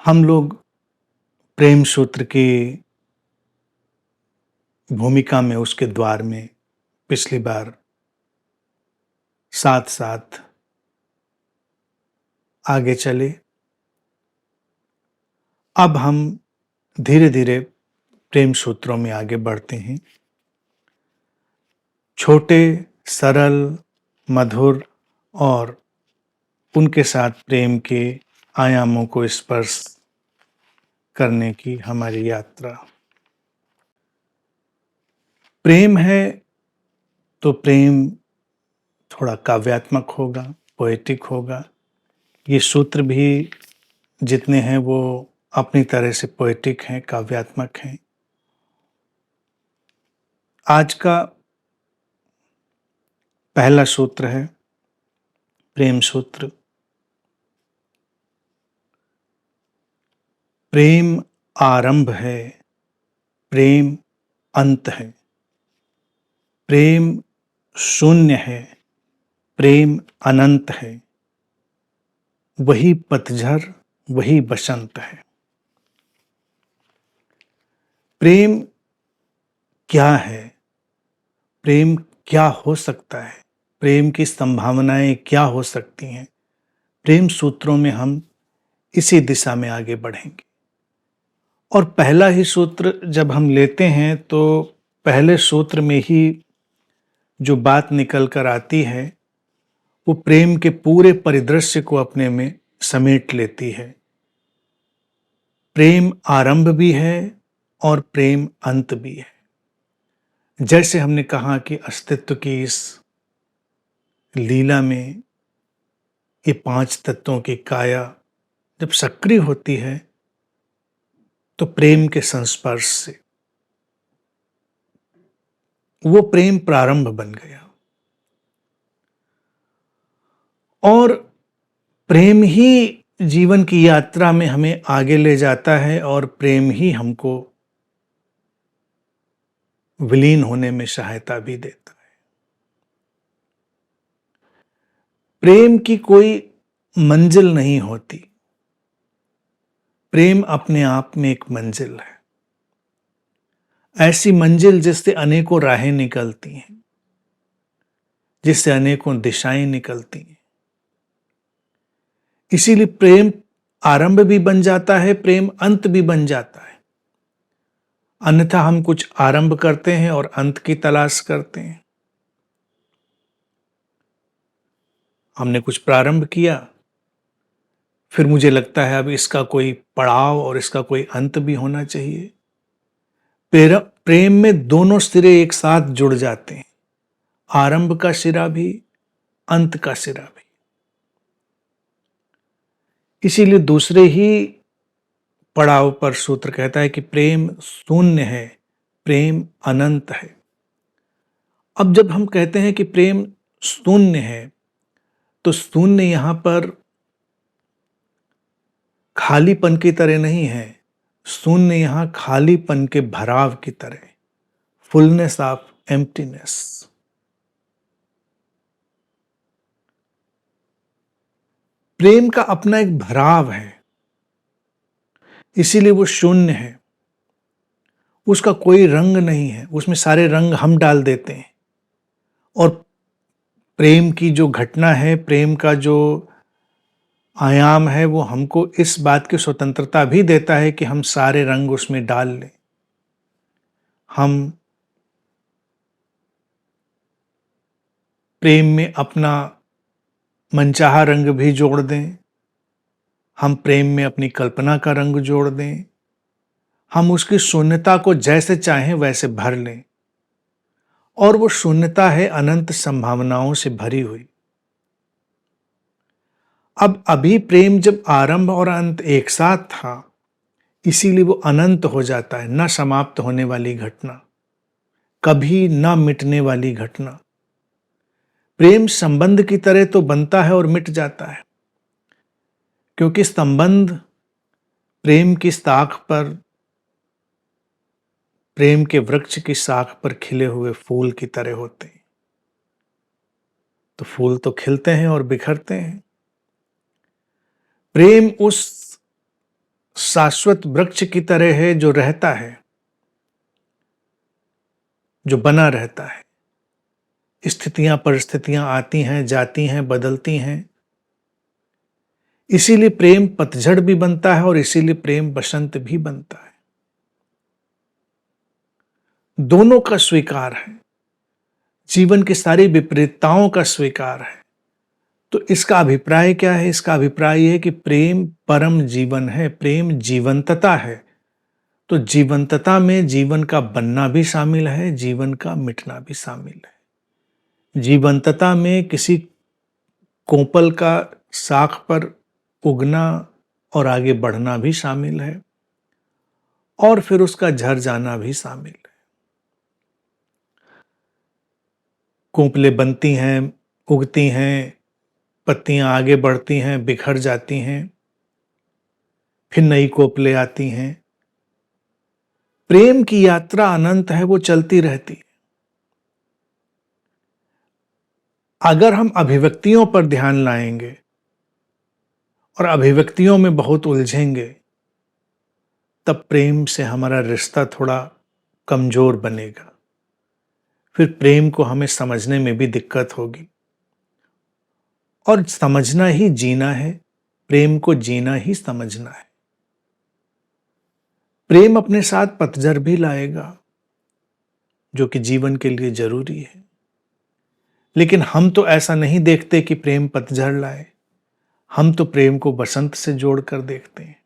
हम लोग प्रेम सूत्र की भूमिका में उसके द्वार में पिछली बार साथ साथ आगे चले। अब हम धीरे धीरे प्रेम सूत्रों में आगे बढ़ते हैं। छोटे, सरल, मधुर और उनके साथ प्रेम के आयामों को स्पर्श करने की हमारी यात्रा। प्रेम है तो प्रेम थोड़ा काव्यात्मक होगा, पोएटिक होगा। ये सूत्र भी जितने हैं वो अपनी तरह से पोएटिक हैं, काव्यात्मक हैं। आज का पहला सूत्र है प्रेम सूत्र। प्रेम आरंभ है, प्रेम अंत है। प्रेम शून्य है, प्रेम अनंत है। वही पतझड़, वही बसंत है। प्रेम क्या है? प्रेम क्या हो सकता है? प्रेम की संभावनाएं क्या हो सकती हैं? प्रेम सूत्रों में हम इसी दिशा में आगे बढ़ेंगे। और पहला ही सूत्र जब हम लेते हैं तो पहले सूत्र में ही जो बात निकल कर आती है वो प्रेम के पूरे परिदृश्य को अपने में समेट लेती है। प्रेम आरंभ भी है और प्रेम अंत भी है। जैसे हमने कहा कि अस्तित्व की इस लीला में ये 5 तत्वों की काया जब सक्रिय होती है तो प्रेम के संस्पर्श से वो प्रेम प्रारंभ बन गया। और प्रेम ही जीवन की यात्रा में हमें आगे ले जाता है और प्रेम ही हमको विलीन होने में सहायता भी देता है। प्रेम की कोई मंजिल नहीं होती। प्रेम अपने आप में एक मंजिल है। ऐसी मंजिल जिससे अनेकों राहें निकलती हैं, जिससे अनेकों दिशाएं निकलती हैं। इसीलिए प्रेम आरंभ भी बन जाता है, प्रेम अंत भी बन जाता है। अन्यथा हम कुछ आरंभ करते हैं और अंत की तलाश करते हैं। हमने कुछ प्रारंभ किया, फिर मुझे लगता है अब इसका कोई पड़ाव और इसका कोई अंत भी होना चाहिए। प्रेम में दोनों सिरे एक साथ जुड़ जाते हैं, आरंभ का सिरा भी, अंत का सिरा भी। इसीलिए दूसरे ही पड़ाव पर सूत्र कहता है कि प्रेम शून्य है, प्रेम अनंत है। अब जब हम कहते हैं कि प्रेम शून्य है तो शून्य यहां पर खालीपन की तरह नहीं है। शून्य यहां खालीपन के भराव की तरह, फुलनेस ऑफ एम्प्टीनेस। प्रेम का अपना एक भराव है, इसीलिए वो शून्य है। उसका कोई रंग नहीं है, उसमें सारे रंग हम डाल देते हैं। और प्रेम की जो घटना है, प्रेम का जो आयाम है, वो हमको इस बात की स्वतंत्रता भी देता है कि हम सारे रंग उसमें डाल लें। हम प्रेम में अपना मनचाहा रंग भी जोड़ दें, हम प्रेम में अपनी कल्पना का रंग जोड़ दें, हम उसकी शून्यता को जैसे चाहें वैसे भर लें। और वो शून्यता है अनंत संभावनाओं से भरी हुई। अब अभी प्रेम जब आरंभ और अंत एक साथ था, इसीलिए वो अनंत हो जाता है, न समाप्त होने वाली घटना, कभी न मिटने वाली घटना। प्रेम संबंध की तरह तो बनता है और मिट जाता है, क्योंकि संबंध प्रेम की शाख पर, प्रेम के वृक्ष की शाख पर खिले हुए फूल की तरह होते हैं। तो फूल तो खिलते हैं और बिखरते हैं। प्रेम उस शाश्वत वृक्ष की तरह है जो रहता है, जो बना रहता है। स्थितियां परिस्थितियां आती हैं, जाती हैं, बदलती हैं। इसीलिए प्रेम पतझड़ भी बनता है और इसीलिए प्रेम बसंत भी बनता है। दोनों का स्वीकार है, जीवन की सारी विपरीतताओं का स्वीकार है। तो इसका अभिप्राय क्या है? इसका अभिप्राय है कि प्रेम परम जीवन है, प्रेम जीवंतता है। तो जीवंतता में जीवन का बनना भी शामिल है, जीवन का मिटना भी शामिल है। जीवंतता में किसी कोपल का शाख पर उगना और आगे बढ़ना भी शामिल है और फिर उसका झड़ जाना भी शामिल है। कोपलें बनती हैं, उगती हैं, पत्तियां आगे बढ़ती हैं, बिखर जाती हैं, फिर नई कोपलें आती हैं। प्रेम की यात्रा अनंत है, वो चलती रहती है। अगर हम अभिव्यक्तियों पर ध्यान लाएंगे और अभिव्यक्तियों में बहुत उलझेंगे, तब प्रेम से हमारा रिश्ता थोड़ा कमजोर बनेगा। फिर प्रेम को हमें समझने में भी दिक्कत होगी। और समझना ही जीना है, प्रेम को जीना ही समझना है। प्रेम अपने साथ पतझड़ भी लाएगा, जो कि जीवन के लिए जरूरी है। लेकिन हम तो ऐसा नहीं देखते कि प्रेम पतझड़ लाए, हम तो प्रेम को बसंत से जोड़कर देखते हैं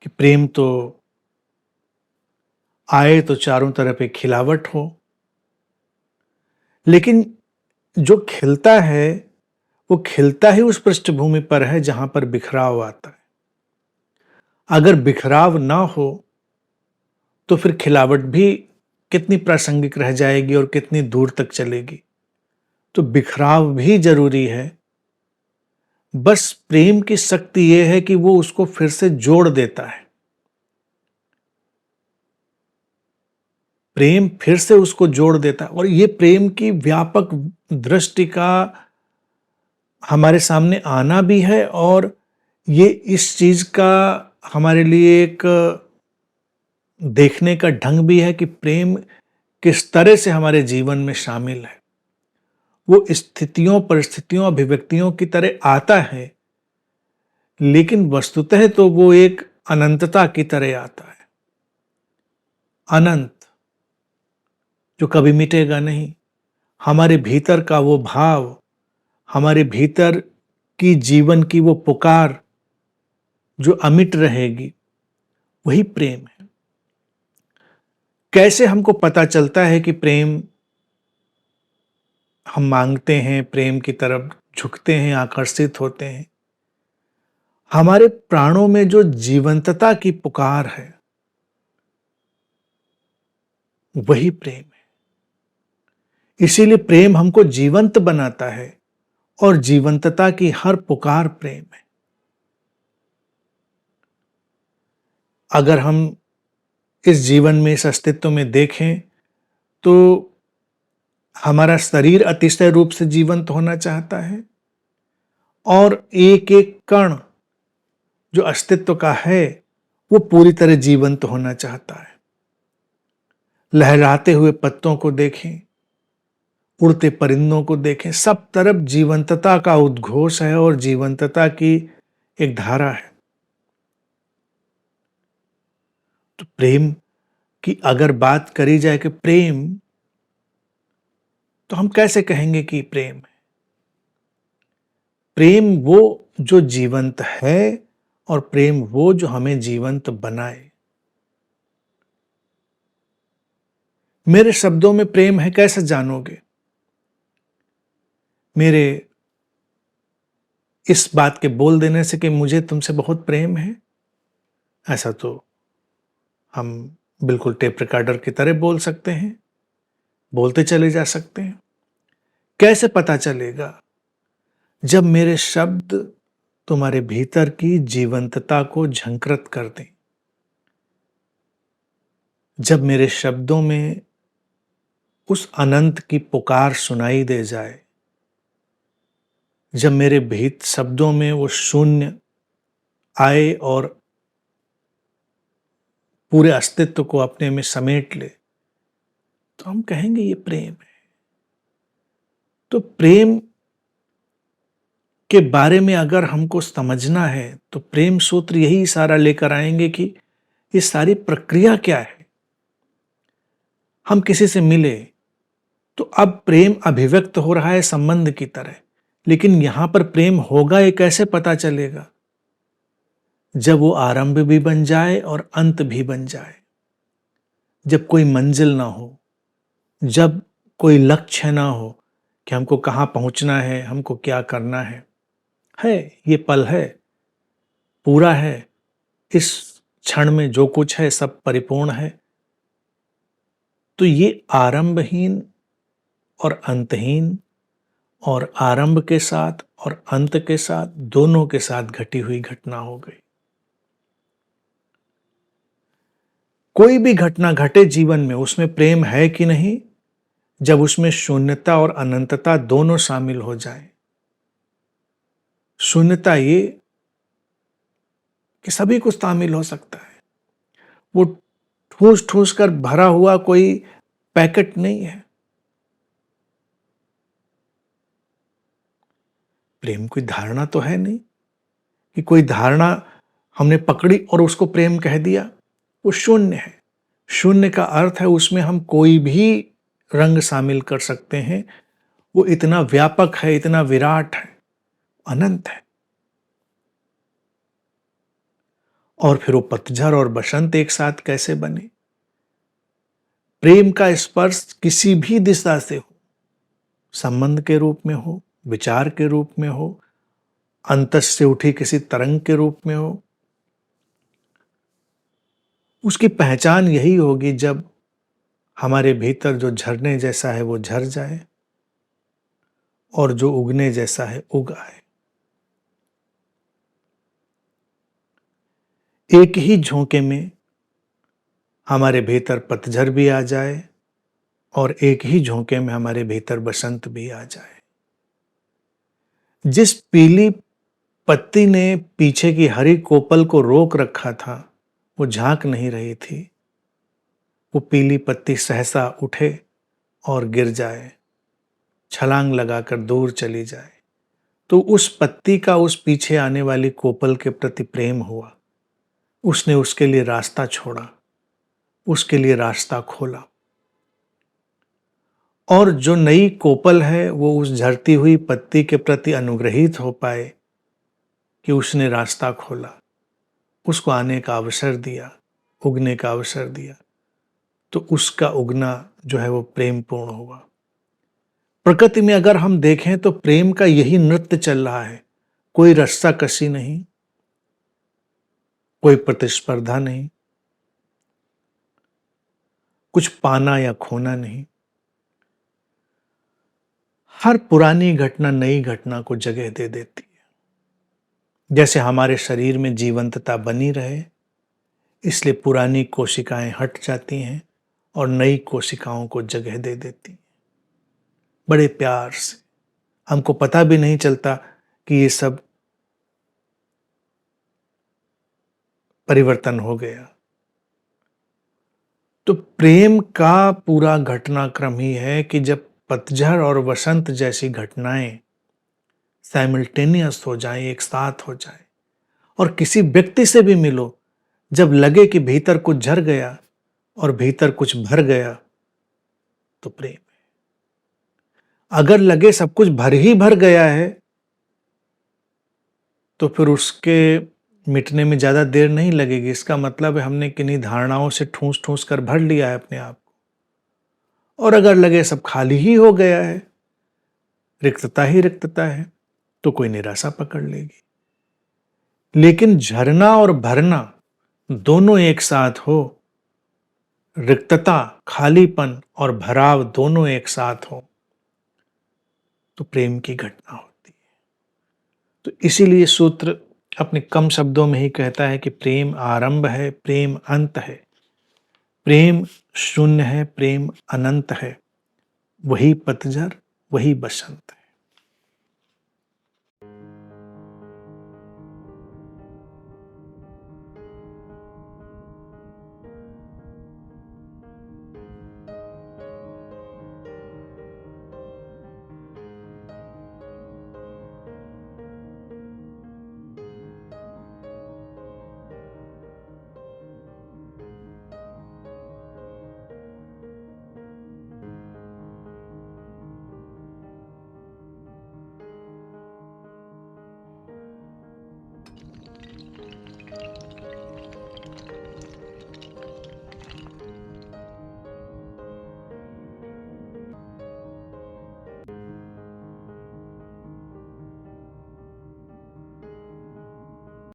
कि प्रेम तो आए तो चारों तरफ एक खिलावट हो, लेकिन जो खिलता है वो खिलता ही उस पृष्ठभूमि पर है जहां पर बिखराव आता है। अगर बिखराव ना हो तो फिर खिलावट भी कितनी प्रासंगिक रह जाएगी और कितनी दूर तक चलेगी। तो बिखराव भी जरूरी है। बस प्रेम की शक्ति यह है कि वो उसको फिर से जोड़ देता है। प्रेम फिर से उसको जोड़ देता है और ये प्रेम की व्यापक दृष्टि का हमारे सामने आना भी है और ये इस चीज का हमारे लिए एक देखने का ढंग भी है कि प्रेम किस तरह से हमारे जीवन में शामिल है। वो स्थितियों परिस्थितियों अभिव्यक्तियों की तरह आता है, लेकिन वस्तुतः तो वो एक अनंतता की तरह आता है। अनंत जो कभी मिटेगा नहीं। हमारे भीतर का वो भाव, हमारे भीतर की जीवन की वो पुकार जो अमिट रहेगी, वही प्रेम है। कैसे हमको पता चलता है कि प्रेम हम मांगते हैं, प्रेम की तरफ झुकते हैं, आकर्षित होते हैं? हमारे प्राणों में जो जीवंतता की पुकार है, वही प्रेम है। इसीलिए प्रेम हमको जीवंत बनाता है और जीवंतता की हर पुकार प्रेम है। अगर हम इस जीवन में, इस अस्तित्व में देखें तो हमारा शरीर अतिशय रूप से जीवंत होना चाहता है और एक एक कण जो अस्तित्व का है वो पूरी तरह जीवंत होना चाहता है। लहराते हुए पत्तों को देखें, उड़ते परिंदों को देखें, सब तरफ जीवंतता का उद्घोष है और जीवंतता की एक धारा है। तो प्रेम की अगर बात करी जाए कि प्रेम, तो हम कैसे कहेंगे कि प्रेम है? प्रेम वो जो जीवंत है और प्रेम वो जो हमें जीवंत बनाए। मेरे शब्दों में प्रेम है कैसे जानोगे? मेरे इस बात के बोल देने से कि मुझे तुमसे बहुत प्रेम है, ऐसा तो हम बिल्कुल टेप रिकॉर्डर की तरह बोल सकते हैं, बोलते चले जा सकते हैं। कैसे पता चलेगा? जब मेरे शब्द तुम्हारे भीतर की जीवंतता को झंकृत कर दें, जब मेरे शब्दों में उस अनंत की पुकार सुनाई दे जाए, जब मेरे भीत शब्दों में वो शून्य आए और पूरे अस्तित्व को अपने में समेट ले, तो हम कहेंगे ये प्रेम है। तो प्रेम के बारे में अगर हमको समझना है तो प्रेम सूत्र यही इशारा लेकर आएंगे कि ये सारी प्रक्रिया क्या है। हम किसी से मिले तो अब प्रेम अभिव्यक्त हो रहा है संबंध की तरह, लेकिन यहां पर प्रेम होगा ये कैसे पता चलेगा? जब वो आरंभ भी बन जाए और अंत भी बन जाए, जब कोई मंजिल ना हो, जब कोई लक्ष्य ना हो कि हमको कहाँ पहुंचना है, हमको क्या करना है। ये पल है, पूरा है, इस क्षण में जो कुछ है सब परिपूर्ण है। तो ये आरंभहीन और अंतहीन, और आरंभ के साथ और अंत के साथ, दोनों के साथ घटी हुई घटना हो गई। कोई भी घटना घटे जीवन में, उसमें प्रेम है कि नहीं, जब उसमें शून्यता और अनंतता दोनों शामिल हो जाए। शून्यता ये कि सभी कुछ शामिल हो सकता है, वो ठूस ठूस कर भरा हुआ कोई पैकेट नहीं है। प्रेम कोई धारणा तो है नहीं कि कोई धारणा हमने पकड़ी और उसको प्रेम कह दिया। वो शून्य है। शून्य का अर्थ है उसमें हम कोई भी रंग शामिल कर सकते हैं। वो इतना व्यापक है, इतना विराट है, अनंत है। और फिर वो पतझड़ और बसंत एक साथ कैसे बने? प्रेम का स्पर्श किसी भी दिशा से हो, संबंध के रूप में हो, विचार के रूप में हो, अंतस से उठी किसी तरंग के रूप में हो, उसकी पहचान यही होगी जब हमारे भीतर जो झरने जैसा है वो झर जाए और जो उगने जैसा है उग आए। एक ही झोंके में हमारे भीतर पतझड़ भी आ जाए और एक ही झोंके में हमारे भीतर बसंत भी आ जाए। जिस पीली पत्ती ने पीछे की हरी कोपल को रोक रखा था, वो झांक नहीं रही थी। वो पीली पत्ती सहसा उठे और गिर जाए, छलांग लगाकर दूर चली जाए, तो उस पत्ती का उस पीछे आने वाली कोपल के प्रति प्रेम हुआ। उसने उसके लिए रास्ता छोड़ा, उसके लिए रास्ता खोला। और जो नई कोपल है वो उस झरती हुई पत्ती के प्रति अनुग्रहित हो पाए कि उसने रास्ता खोला, उसको आने का अवसर दिया, उगने का अवसर दिया, तो उसका उगना जो है वो प्रेमपूर्ण हुआ। प्रकृति में अगर हम देखें तो प्रेम का यही नृत्य चल रहा है। कोई रस्साकसी नहीं, कोई प्रतिस्पर्धा नहीं, कुछ पाना या खोना नहीं। हर पुरानी घटना नई घटना को जगह दे देती है। जैसे हमारे शरीर में जीवंतता बनी रहे, इसलिए पुरानी कोशिकाएं हट जाती हैं और नई कोशिकाओं को जगह दे देती हैं, बड़े प्यार से। हमको पता भी नहीं चलता कि ये सब परिवर्तन हो गया। तो प्रेम का पूरा घटनाक्रम ही है कि जब पतझड़ और वसंत जैसी घटनाएं साइमल्टेनियस हो जाएं, एक साथ हो जाएं, और किसी व्यक्ति से भी मिलो, जब लगे कि भीतर कुछ झर गया और भीतर कुछ भर गया, तो प्रेम है। अगर लगे सब कुछ भर ही भर गया है, तो फिर उसके मिटने में ज्यादा देर नहीं लगेगी। इसका मतलब है हमने किन्हीं धारणाओं से ठूस ठूस कर भर लिया है अपने आप को। और अगर लगे सब खाली ही हो गया है, रिक्तता ही रिक्तता है, तो कोई निराशा पकड़ लेगी। लेकिन झरना और भरना दोनों एक साथ हो, रिक्तता, खालीपन और भराव दोनों एक साथ हो, तो प्रेम की घटना होती है। तो इसीलिए सूत्र अपने कम शब्दों में ही कहता है कि प्रेम आरंभ है, प्रेम अंत है, प्रेम शून्य है, प्रेम अनंत है, वही पतझड़, वही बसंत है।